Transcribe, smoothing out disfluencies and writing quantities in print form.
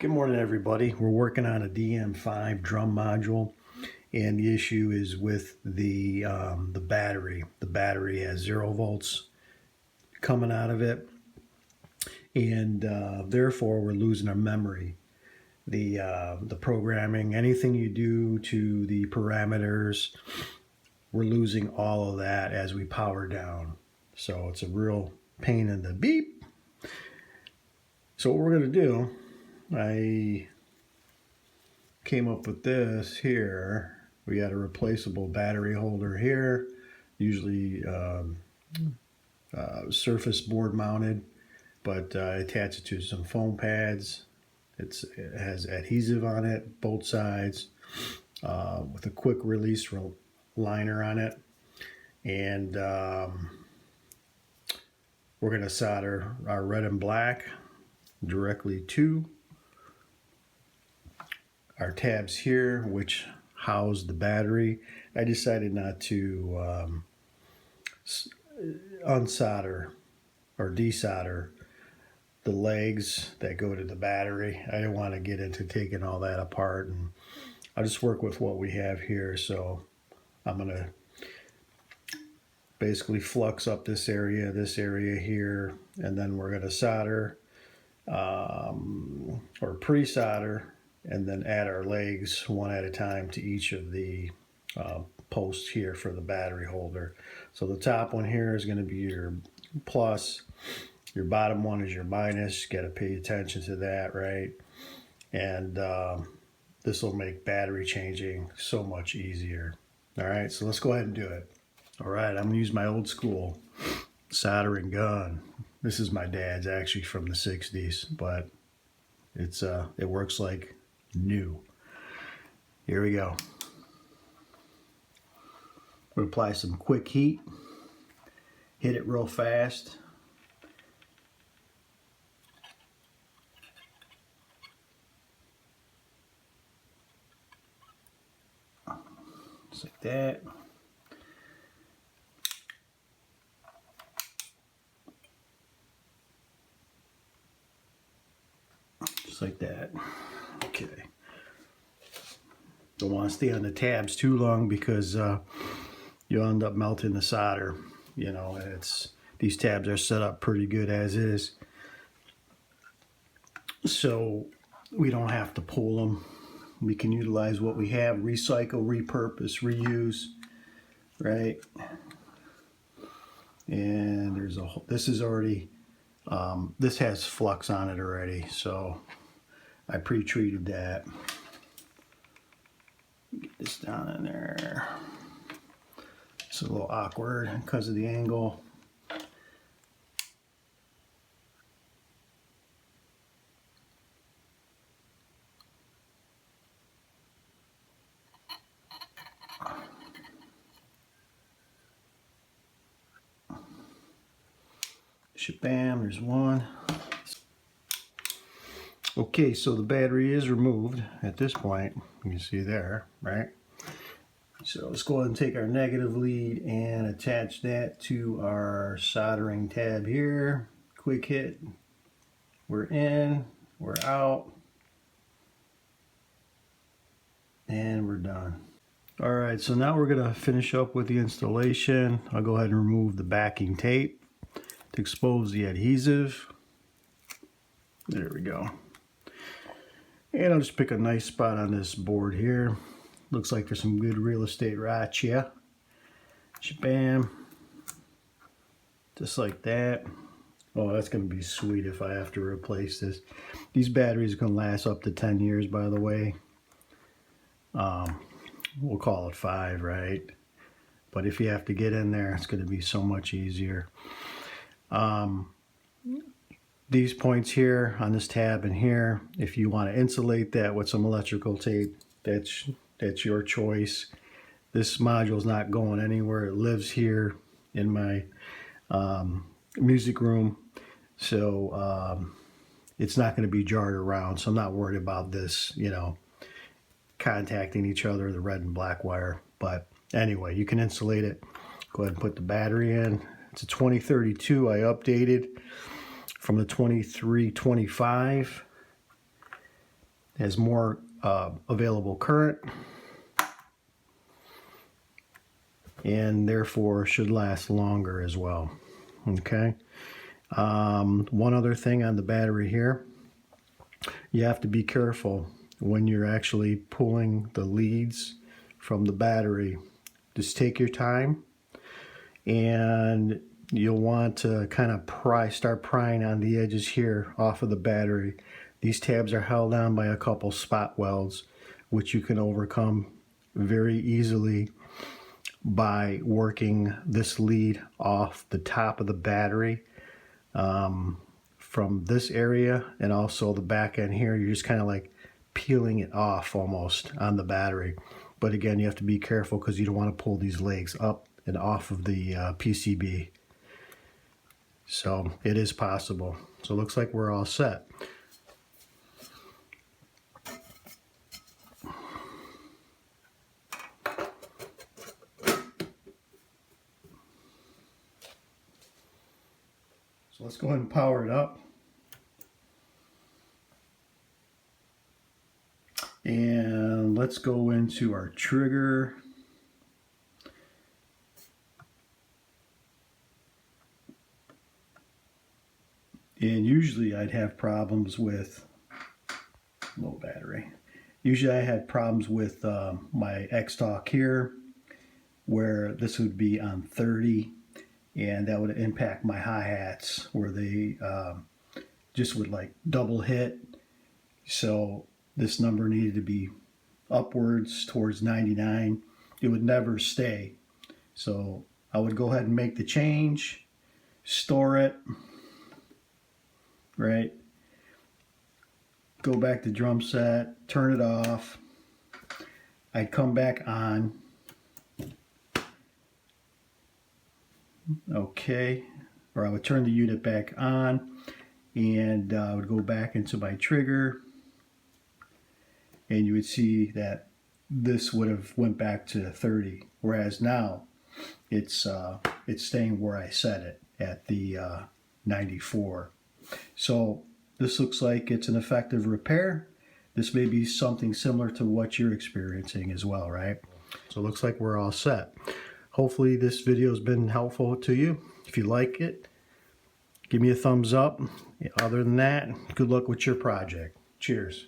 Good morning, everybody. We're working on a Dm5 drum module, and the issue is with the battery. The battery has 0 volts coming out of it, and therefore we're losing our memory. The programming, anything you do to the parameters, we're losing all of that as we power down. So it's a real pain in the beep. So what we're going to do, I came up with this here. We got a replaceable battery holder here, usually surface board mounted, but I attach it to some foam pads. It has adhesive on it, both sides, with a quick release liner on it. And we're going to solder our red and black directly to our tabs here, which house the battery. I decided not to unsolder or desolder the legs that go to the battery. I didn't want to get into taking all that apart, and I'll just work with what we have here. So I'm going to basically flux up this area here, and then we're going to solder or pre-solder, and then add our legs one at a time to each of the posts here for the battery holder. So the top one here is going to be your plus, your bottom one is your minus. You got to pay attention to that, right? And this will make battery changing so much easier. All right, so let's go ahead and do it. All right, I'm going to use my old school soldering gun. This is my dad's, actually from the 60s, but it works like new. Here we go. We'll apply some quick heat, hit it real fast. Just like that. Just like that. Okay. Don't want to stay on the tabs too long because you'll end up melting the solder. You know, these tabs are set up pretty good as is, so we don't have to pull them. We can utilize what we have, recycle, repurpose, reuse, right? And there's this is already this has flux on it already, so I pre-treated that. Get this down in there. It's a little awkward because of the angle. Shabam, there's one. Okay, so the battery is removed at this point. You can see there, right? So let's go ahead and take our negative lead and attach that to our soldering tab here. Quick hit. We're in, we're out, and we're done. All right, so now we're gonna finish up with the installation. I'll go ahead and remove the backing tape to expose the adhesive. There we go. And I'll just pick a nice spot on this board here. Looks like there's some good real estate right here. Shabam. Just like that. Oh, that's going to be sweet if I have to replace this. These batteries are going to last up to 10 years, by the way. We'll call it 5, right? But if you have to get in there, it's going to be so much easier. These points here on this tab and here, if you want to insulate that with some electrical tape, that's your choice. This module is not going anywhere. It lives here in my music room, so it's not going to be jarred around. So I'm not worried about this, you know, contacting each other, the red and black wire. But anyway, you can insulate it. Go ahead and put the battery in. It's a 2032. I updated from the 2325. has more available current, and therefore should last longer as well. Okay. One other thing on the battery here, you have to be careful when you're actually pulling the leads from the battery. Just take your time, and you'll want to kind of start prying on the edges here off of the battery. These tabs are held on by a couple spot welds, which you can overcome very easily by working this lead off the top of the battery from this area, and also the back end here. You're just kind of like peeling it off almost on the battery. But again, you have to be careful because you don't want to pull these legs up and off of the PCB. So it is possible. So it looks like we're all set. So let's go ahead and power it up. And let's go into our trigger. And usually I'd have problems with low battery. Usually I had problems with my X-Talk here, where this would be on 30, and that would impact my hi-hats where they just would like double hit. So this number needed to be upwards towards 99. It would never stay. So I would go ahead and make the change, store it, right? Go back to drum set, turn it off. I'd come back on. Okay, or I would turn the unit back on, and I would go back into my trigger, and you would see that this would have went back to 30, whereas now it's staying where I set it at the 94. So this looks like it's an effective repair. This may be something similar to what you're experiencing as well, right? So it looks like we're all set. Hopefully this video has been helpful to you. If you like it, give me a thumbs up. Other than that, good luck with your project. Cheers.